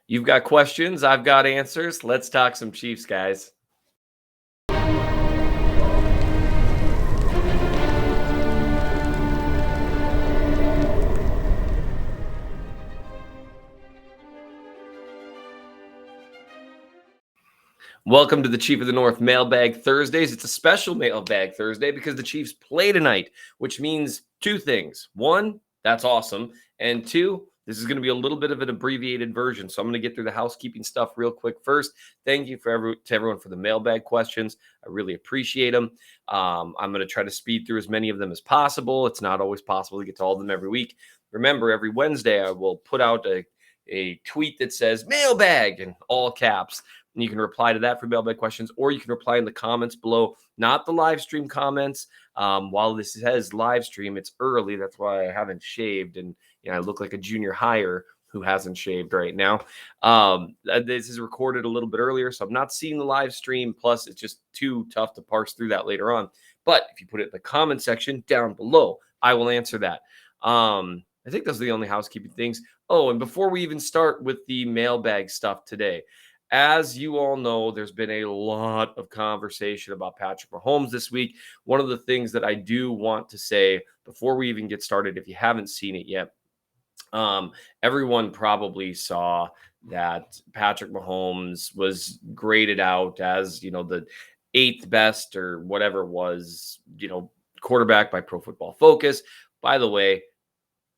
You've got questions, I've got answers. Let's talk some Chiefs, guys. Welcome to the Chief of the North Mailbag Thursdays. It's a special Mailbag Thursday because the Chiefs play tonight, which means two things. One, that's awesome. And two, this is going to be a little bit of an abbreviated version. So I'm going to get through the housekeeping stuff real quick first. Thank you to everyone for the mailbag questions. I really appreciate them. I'm going to try to speed through as many of them as possible. It's not always possible to get to all of them every week. Remember, every Wednesday I will put out a tweet that says mailbag in all caps. And you can reply to that for mailbag questions, or you can reply in the comments below, not the live stream comments. While this says live stream, it's early. That's why I haven't shaved. And I look like a junior hire who hasn't shaved right now. This is recorded a little bit earlier, so I'm not seeing the live stream. Plus, it's just too tough to parse through that later on. But if you put it in the comment section down below, I will answer that. I think those are the only housekeeping things. Oh, and before we even start with the mailbag stuff today, as you all know, there's been a lot of conversation about Patrick Mahomes this week. One of the things that I do want to say before we even get started, if you haven't seen it yet, everyone probably saw that Patrick Mahomes was graded out as, the eighth best or whatever it was, quarterback by Pro Football Focus. By the way,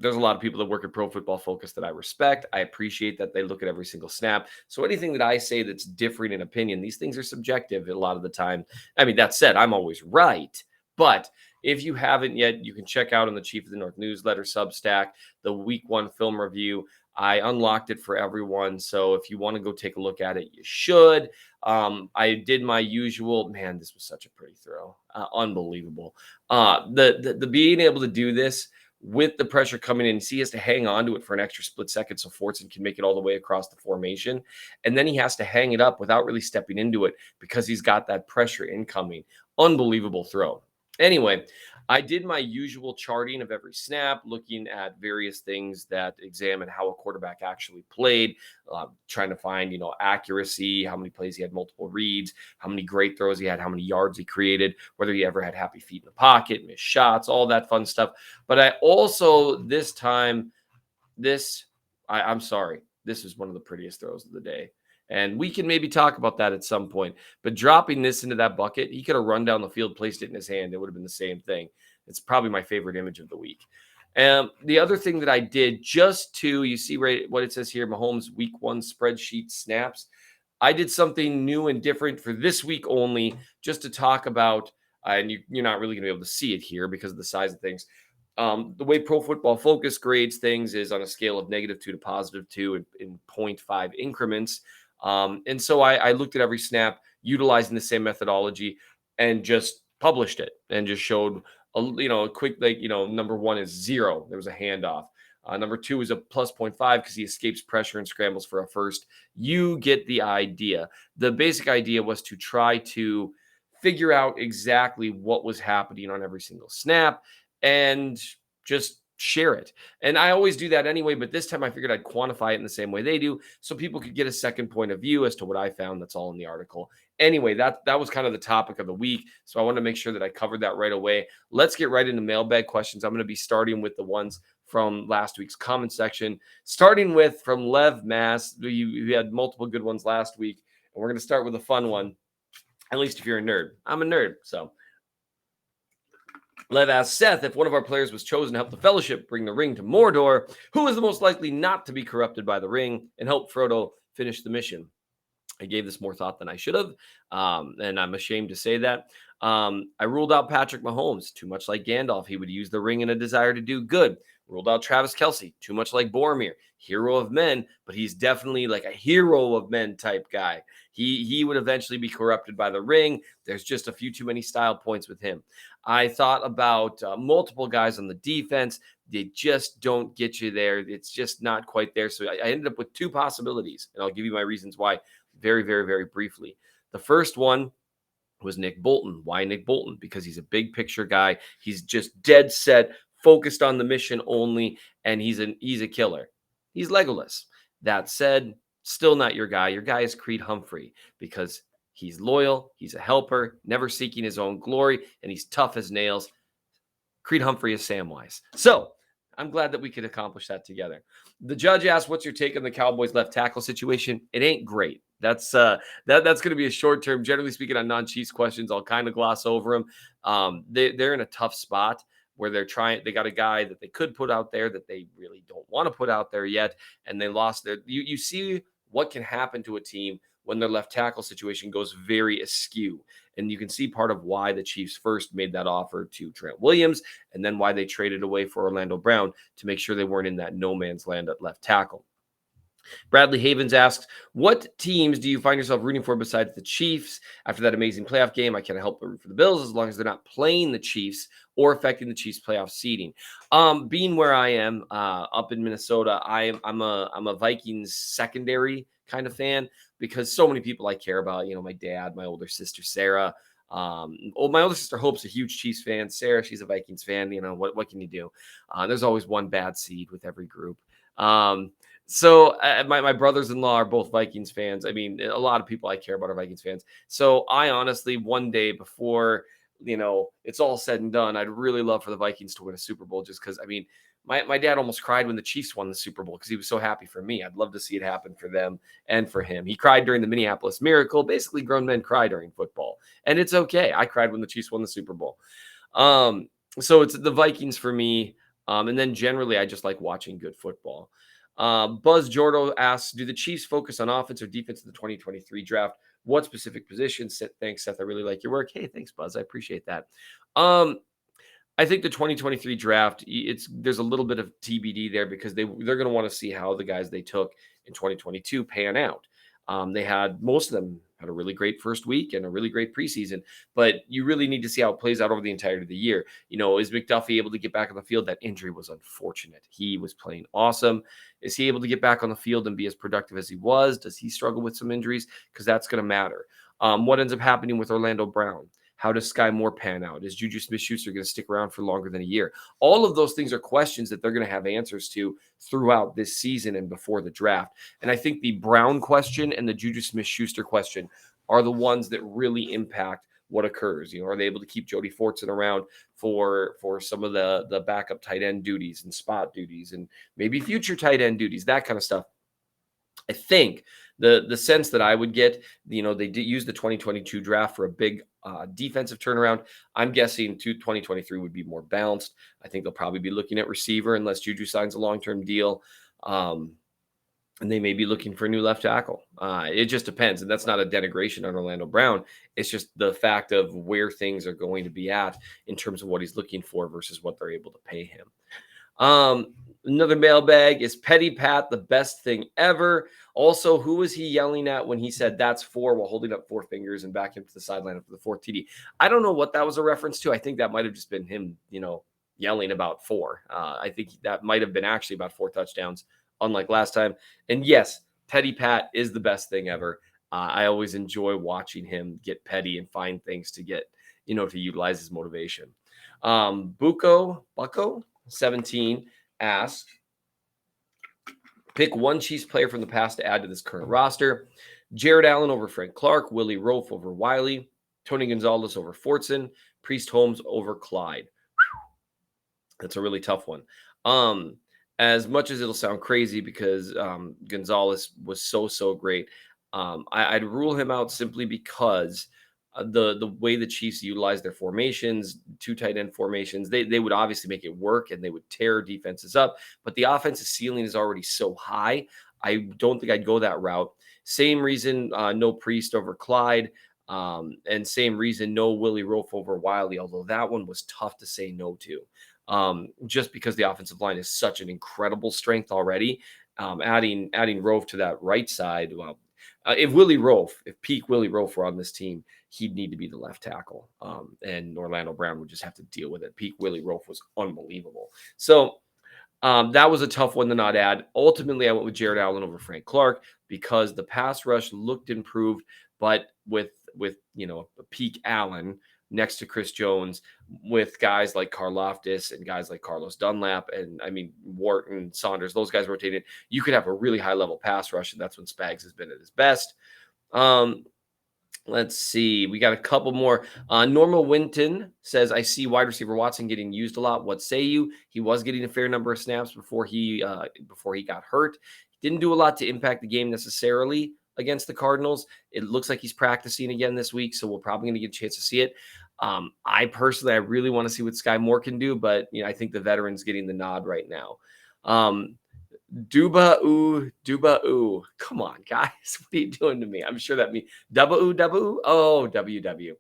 there's a lot of people that work at Pro Football Focus that I respect. I appreciate that they look at every single snap. So anything that I say that's different in opinion, these things are subjective a lot of the time. I mean, that said, I'm always right. But if you haven't yet, you can check out on the Chief of the North newsletter Substack, the week 1 film review. I unlocked it for everyone. So if you want to go take a look at it, you should. I did my usual, man, this was such a pretty throw. Unbelievable. The being able to do this with the pressure coming in, he has to hang on to it for an extra split second so Fortson can make it all the way across the formation. And then he has to hang it up without really stepping into it because he's got that pressure incoming. Unbelievable throw. Anyway, I did my usual charting of every snap, looking at various things that examine how a quarterback actually played, trying to find, accuracy, how many plays he had multiple reads, how many great throws he had, how many yards he created, whether he ever had happy feet in the pocket, missed shots, all that fun stuff. But I also, this time, I'm sorry, this is one of the prettiest throws of the day. And we can maybe talk about that at some point. But dropping this into that bucket, he could have run down the field, placed it in his hand. It would have been the same thing. It's probably my favorite image of the week. And the other thing that I did just to, you see right what it says here, Mahomes week 1 spreadsheet snaps. I did something new and different for this week only, just to talk about, and you're not really going to be able to see it here because of the size of things. The way Pro Football Focus grades things is on a scale of -2 to +2 in 0.5 increments. And so I looked at every snap utilizing the same methodology and just published it and just showed a quick, number 1 is 0. There was a handoff. Number 2 is a +0.5 because he escapes pressure and scrambles for a first. You get the idea. The basic idea was to try to figure out exactly what was happening on every single snap and just share it. And I always do that anyway, but this time I figured I'd quantify it in the same way they do so people could get a second point of view as to what I found. That's all in the article. Anyway, that was kind of the topic of the week. So I want to make sure that I covered that right away. Let's get right into mailbag questions. I'm going to be starting with the ones from last week's comment section, starting with from Lev Mass. We had multiple good ones last week, and we're going to start with a fun one, at least if you're a nerd. I'm a nerd, so. Lev asks, Seth, if one of our players was chosen to help the Fellowship bring the ring to Mordor, who is the most likely not to be corrupted by the ring and help Frodo finish the mission? I gave this more thought than I should have, and I'm ashamed to say that. I ruled out Patrick Mahomes. Too much like Gandalf, he would use the ring in a desire to do good. Ruled out Travis Kelce. Too much like Boromir. Hero of men, but he's definitely like a hero of men type guy. He would eventually be corrupted by the ring. There's just a few too many style points with him. I thought about multiple guys on the defense. They just don't get you there. It's just not quite there. So I ended up with 2 possibilities, and I'll give you my reasons why very, very, very briefly. The first one was Nick Bolton. Why Nick Bolton? Because he's a big picture guy. He's just dead set, focused on the mission only, and he's a killer. He's Legolas. That said, Still not your guy. Your guy is Creed Humphrey because he's loyal, he's a helper, never seeking his own glory, and he's tough as nails. Creed Humphrey is Samwise. So I'm glad that we could accomplish that together. The judge asked, "What's your take on the Cowboys left tackle situation?" It ain't great. That's going to be a short term. Generally speaking, on non-Chiefs questions, I'll kind of gloss over them. They're in a tough spot where they're trying. They got a guy that they could put out there that they really don't want to put out there yet, and they lost their. You see what can happen to a team when their left tackle situation goes very askew. And you can see part of why the Chiefs first made that offer to Trent Williams and then why they traded away for Orlando Brown to make sure they weren't in that no man's land at left tackle. Bradley Havens asks, what teams do you find yourself rooting for besides the Chiefs? After that amazing playoff game, I can't help but root for the Bills as long as they're not playing the Chiefs or affecting the Chiefs playoff seeding. Being where I am up in Minnesota, I'm a Vikings secondary kind of fan because so many people I care about, my dad, my older sister, Sarah. My older sister Hope's a huge Chiefs fan. Sarah, she's a Vikings fan. What can you do? There's always one bad seed with every group. So my brothers-in-law are both Vikings fans. I mean, a lot of people I care about are Vikings fans. So I honestly, one day before, it's all said and done, I'd really love for the Vikings to win a Super Bowl just because, my dad almost cried when the Chiefs won the Super Bowl because he was so happy for me. I'd love to see it happen for them and for him. He cried during the Minneapolis Miracle. Basically, grown men cry during football. And it's okay. I cried when the Chiefs won the Super Bowl. So it's the Vikings for me. And then generally, I just like watching good football. Buzz Jordo asks, do the Chiefs focus on offense or defense in the 2023 draft? What specific positions? Thanks, Seth. I really like your work. Hey, thanks, Buzz. I appreciate that. I think the 2023 draft, there's a little bit of TBD there because they're going to want to see how the guys they took in 2022 pan out. Most of them had a really great first week and a really great preseason, but you really need to see how it plays out over the entirety of the year. Is McDuffie able to get back on the field? That injury was unfortunate. He was playing awesome. Is he able to get back on the field and be as productive as he was? Does he struggle with some injuries? Because that's going to matter. What ends up happening with Orlando Brown? How does Sky Moore pan out? Is Juju Smith-Schuster going to stick around for longer than a year? All of those things are questions that they're going to have answers to throughout this season and before the draft. And I think the Brown question and the Juju Smith-Schuster question are the ones that really impact what occurs. Are they able to keep Jody Fortson around for some of the backup tight end duties and spot duties and maybe future tight end duties, that kind of stuff? I think the sense that I would get, they did use the 2022 draft for a big defensive turnaround. I'm guessing 2023 would be more balanced. I think they'll probably be looking at receiver unless Juju signs a long-term deal. And they may be looking for a new left tackle. It just depends. And that's not a denigration on Orlando Brown. It's just the fact of where things are going to be at in terms of what he's looking for versus what they're able to pay him. Another mailbag, is Petty Pat the best thing ever? Also, who was he yelling at when he said that's 4 while holding up 4 fingers and back him to the sideline after the 4th TD? I don't know what that was a reference to. I think that might have just been him, yelling about 4. I think that might have been actually about 4 touchdowns, unlike last time. And yes, Petty Pat is the best thing ever. I always enjoy watching him get petty and find things to get, to utilize his motivation. Bucco 17 asked, pick one Chiefs player from the past to add to this current roster. Jared Allen over Frank Clark, Willie Rofe over Wiley, Tony Gonzalez over Fortson, Priest Holmes over Clyde. That's a really tough one. As much as it'll sound crazy because Gonzalez was so great, I'd rule him out simply because the way the Chiefs utilize their formations, 2 tight end formations, they would obviously make it work and they would tear defenses up. But the offensive ceiling is already so high. I don't think I'd go that route. Same reason, no Priest over Clyde. And same reason, no Willie Rofe over Wiley, although that one was tough to say no to. Just because the offensive line is such an incredible strength already. Adding Rofe to that right side, if peak Willie Rofe were on this team, he'd need to be the left tackle. And Orlando Brown would just have to deal with it. Peak Willie Rofe was unbelievable. So that was a tough one to not add. Ultimately, I went with Jared Allen over Frank Clark because the pass rush looked improved, but with peak Allen, next to Chris Jones with guys like Karlaftis and guys like Carlos Dunlap and Wharton, Saunders, those guys rotating, you could have a really high level pass rush, and that's when Spags has been at his best. Let's see. We got a couple more. Normal Winton says, I see wide receiver Watson getting used a lot. What say you? He was getting a fair number of snaps before he got hurt. Didn't do a lot to impact the game necessarily against the Cardinals. It looks like he's practicing again this week, so we're probably going to get a chance to see it. I really want to see what Sky Moore can do, but I think the veteran's getting the nod right now. Duba ooh. Come on, guys. What are you doing to me? I'm sure that means double. Oh, WW.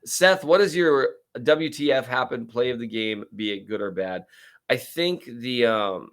Seth, what is your WTF happen play of the game, be it good or bad? I think the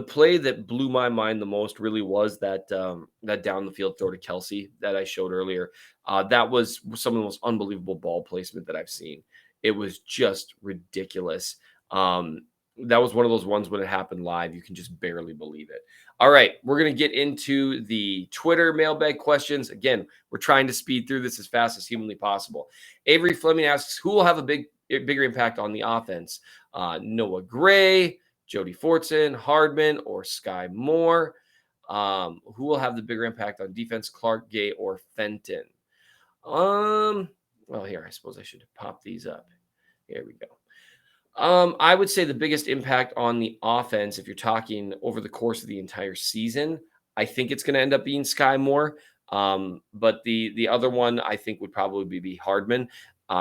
play that blew my mind the most really was that down the field throw to Kelsey that I showed earlier. That was some of the most unbelievable ball placement that I've seen. It was just ridiculous. That was one of those ones when it happened live, you can just barely believe it. All right, we're going to get into the Twitter mailbag questions. Again, we're trying to speed through this as fast as humanly possible. Avery Fleming asks, who will have a bigger impact on the offense? Noah Gray, Jody Fortson, Hardman, or Sky Moore? Who will have the bigger impact on defense, Clark, Gay, or Fenton? Well, here, I suppose I should pop these up. Here we go. I would say the biggest impact on the offense, if you're talking over the course of the entire season, I think it's going to end up being Sky Moore. But the other one I think would probably be Hardman.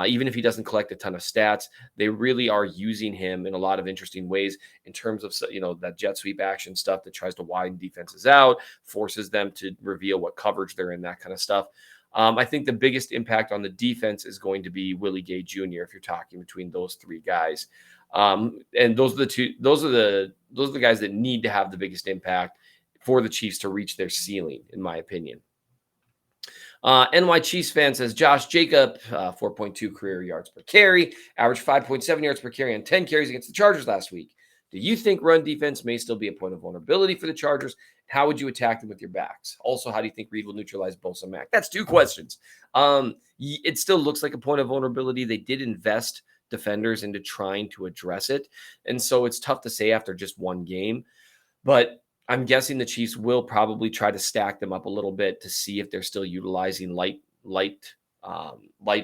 Even if he doesn't collect a ton of stats, they really are using him in a lot of interesting ways in terms of, that jet sweep action stuff that tries to widen defenses out, forces them to reveal what coverage they're in, that kind of stuff. I think the biggest impact on the defense is going to be Willie Gay Jr. if you're talking between those three guys. And those are the guys that need to have the biggest impact for the Chiefs to reach their ceiling, in my opinion. NY Chiefs fan says, Josh Jacob, 4.2 career yards per carry, averaged 5.7 yards per carry on 10 carries against the Chargers last week. Do you think run defense may still be a point of vulnerability for the Chargers? How would you attack them with your backs? Also, how do you think Reed will neutralize Bosa Mack? That's two questions. It still looks like a point of vulnerability. They did invest defenders into trying to address it. And so it's tough to say after just one game. But I'm guessing the Chiefs will probably try to stack them up a little bit to see if they're still utilizing light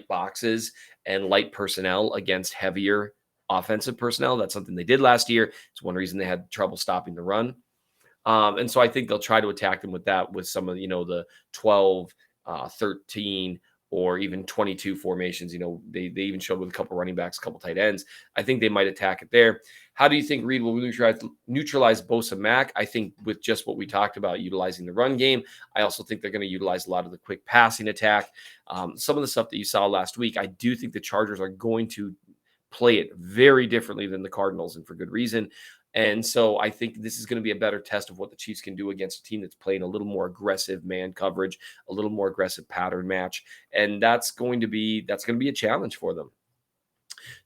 boxes and light personnel against heavier offensive personnel. That's something they did last year. It's one reason they had trouble stopping the run. And so I think they'll try to attack them with that, with some of, the 12, 13, or even 22 formations. They even showed with a couple running backs, a couple tight ends. I think they might attack it there. How do you think Reed will neutralize Bosa Mack? I think with just what we talked about, utilizing the run game. I also think they're going to utilize a lot of the quick passing attack. Some of the stuff that you saw last week, I do think the Chargers are going to play it very differently than the Cardinals, and for good reason. And so I think this is going to be a better test of what the Chiefs can do against a team that's playing a little more aggressive man coverage, a little more aggressive pattern match. And that's going to be a challenge for them.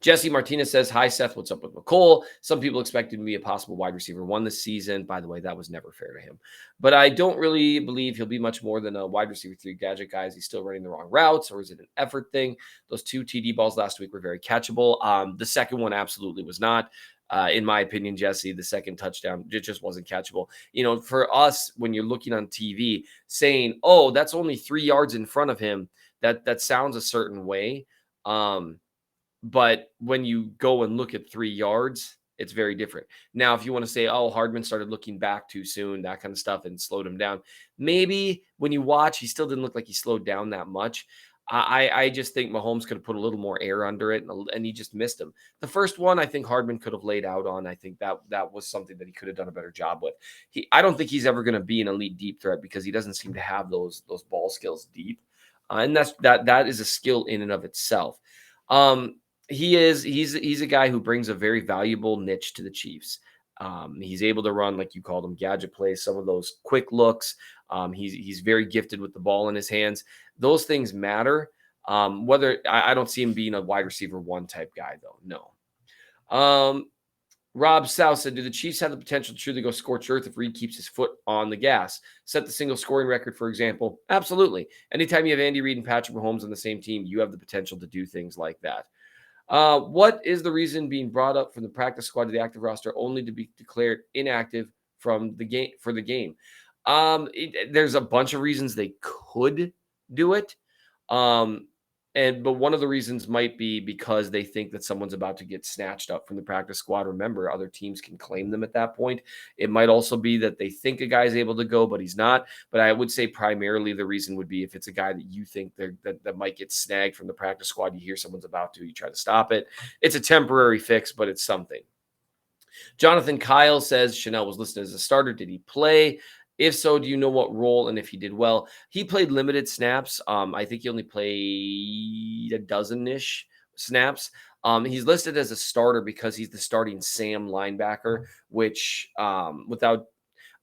Jesse Martinez says, hi, Seth. What's up with McCole? Some people expected him to be a possible wide receiver one this season. By the way, that was never fair to him. But I don't really believe he'll be much more than a wide receiver 3 gadget guy. Is he still running the wrong routes, or is it an effort thing? Those 2 TD balls last week were very catchable. The second one absolutely was not. In my opinion, Jesse, the second touchdown, it just wasn't catchable. For us, when you're looking on TV saying, oh, that's only 3 yards in front of him, that sounds a certain way. But when you go and look at 3 yards, it's very different. Now, if you want to say, oh, Hardman started looking back too soon, that kind of stuff, and slowed him down, maybe when you watch, he still didn't look like he slowed down that much. I just think Mahomes could have put a little more air under it, and he just missed him. The first one, I think Hardman could have laid out on. I think that was something that he could have done a better job with. I don't think he's ever going to be an elite deep threat because he doesn't seem to have those ball skills deep, and that is a skill in and of itself. He's a guy who brings a very valuable niche to the Chiefs. He's able to run, like you called him, gadget plays, some of those quick looks. He's very gifted with the ball in his hands. Those things matter. Whether I don't see him being a wide receiver 1 type guy, though. No. Rob South said, do the Chiefs have the potential to truly go scorched earth if Reed keeps his foot on the gas? Set the single scoring record, for example? Absolutely. Anytime you have Andy Reid and Patrick Mahomes on the same team, you have the potential to do things like that. What is the reason being brought up from the practice squad to the active roster only to be declared inactive from the game for the game? There's a bunch of reasons they could do it. Um, but one of the reasons might be because they think that someone's about to get snatched up from the practice squad. Remember, other teams can claim them at that point. It might also be that they think a guy's able to go, but he's not. But I would say primarily the reason would be if it's a guy that you think that might get snagged from the practice squad, you hear someone's about to, you try to stop it. It's a temporary fix, but it's something. Jonathan Kyle says Chanel was listed as a starter. Did he play? If so, do you know what role and if he did well? He played limited snaps. I think he only played a dozen-ish snaps. He's listed as a starter because he's the starting Sam linebacker, which without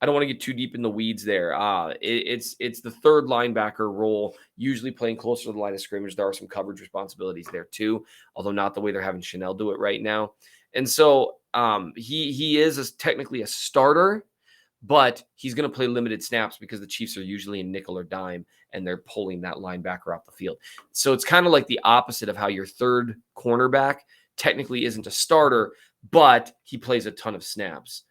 I don't want to get too deep in the weeds there. It's the third linebacker role, usually playing closer to the line of scrimmage. There are some coverage responsibilities there too, although not the way they're having Chanel do it right now. And so he is technically a starter, but he's going to play limited snaps because the Chiefs are usually in nickel or dime and they're pulling that linebacker off the field. So it's kind of like the opposite of how your third cornerback technically isn't a starter, but he plays a ton of snaps.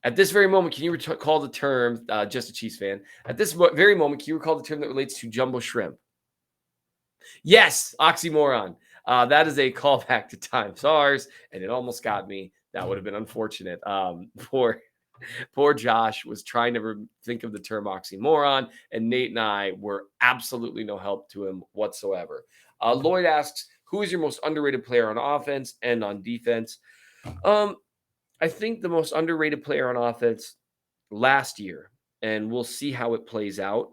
At this very moment, can you recall the term, just a Chiefs fan, at this very moment, can you recall the term that relates to jumbo shrimp? Yes, oxymoron. That is a callback to Time SARS, and it almost got me. That would have been unfortunate. Poor Josh was trying to think of the term oxymoron, and Nate and I were absolutely no help to him whatsoever. Lloyd asks, who is your most underrated player on offense and on defense? I think the most underrated player on offense last year, and we'll see how it plays out,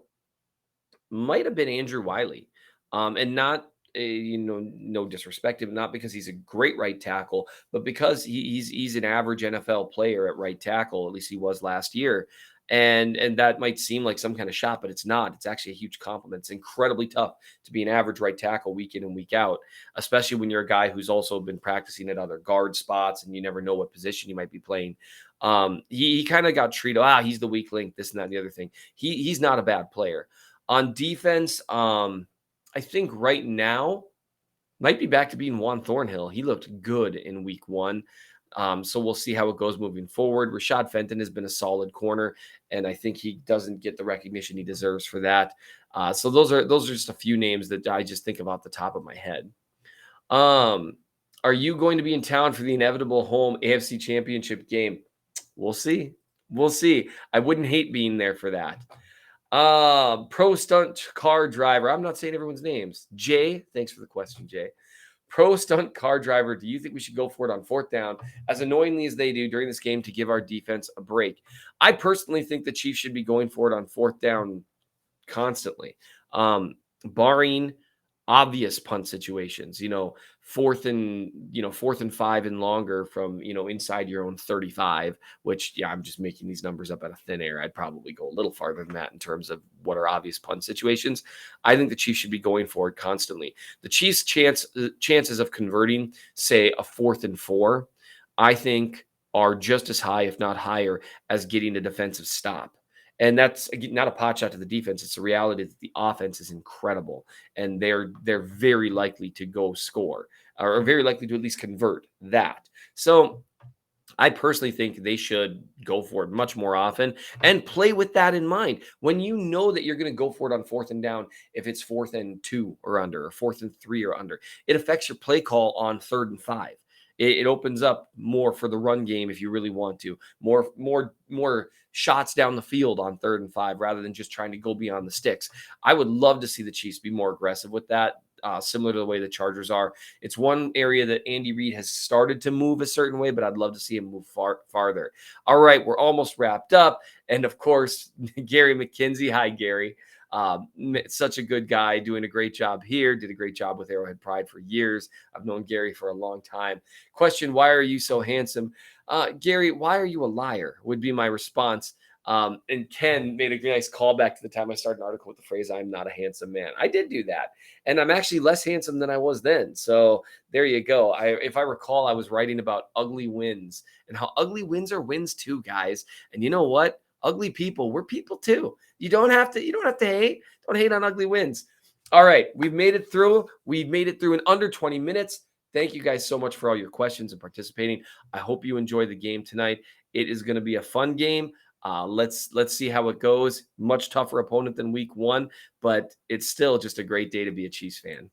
might have been Andrew Wiley. And not, no disrespect to him, not because he's a great right tackle, but because he's an average NFL player at right tackle. At least he was last year. And that might seem like some kind of shot, but it's not. It's actually a huge compliment. It's incredibly tough to be an average right tackle week in and week out, especially when you're a guy who's also been practicing at other guard spots and you never know what position you might be playing. He kind of got treated, he's the weak link, this and that and the other thing. He's not a bad player. On defense, I think right now might be back to being Juan Thornhill. He looked good in week one. So we'll see how it goes moving forward. Rashad Fenton has been a solid corner, and I think he doesn't get the recognition he deserves for that. So those are just a few names that I just think of off the top of my head. Are you going to be in town for the inevitable home AFC Championship game? We'll see. We'll see. I wouldn't hate being there for that. Pro stunt car driver. I'm not saying everyone's names. Jay, thanks for the question, Jay. Pro stunt car driver, do you think we should go for it on fourth down, as annoyingly as they do during this game, to give our defense a break? I personally think the Chiefs should be going for it on fourth down constantly, barring obvious punt situations, fourth and 5 and longer from, inside your own 35, which, I'm just making these numbers up out of thin air. I'd probably go a little farther than that in terms of what are obvious punt situations. I think the Chiefs should be going for it constantly. The Chiefs' chances of converting, say, a 4th and 4, I think are just as high, if not higher, as getting a defensive stop. And that's not a pot shot to the defense. It's a reality that the offense is incredible, and they're very likely to go score, or very likely to at least convert that. So I personally think they should go for it much more often and play with that in mind. When you know that you're going to go for it on fourth and down, if it's 4th and 2 or under, or 4th and 3 or under, it affects your play call on 3rd and 5. It opens up more for the run game if you really want to. More shots down the field on 3rd and 5 rather than just trying to go beyond the sticks. I would love to see the Chiefs be more aggressive with that, similar to the way the Chargers are. It's one area that Andy Reid has started to move a certain way, but I'd love to see him move farther. All right, we're almost wrapped up. And of course, Gary McKenzie. Hi, Gary. Such a good guy, doing a great job here. Did a great job with Arrowhead Pride for years. I've known Gary for a long time. Question, why are you so handsome? Gary, why are you a liar? Would be my response. And Ken made a nice callback to the time I started an article with the phrase, I'm not a handsome man. I did do that. And I'm actually less handsome than I was then. So there you go. If I recall, I was writing about ugly wins and how ugly wins are wins too, guys. And you know what? Ugly people, we're people too. You don't have to hate. Don't hate on ugly wins. All right, we've made it through. We've made it through in under 20 minutes. Thank you guys so much for all your questions and participating. I hope you enjoy the game tonight. It is going to be a fun game. Let's see how it goes. Much tougher opponent than week 1, but it's still just a great day to be a Chiefs fan.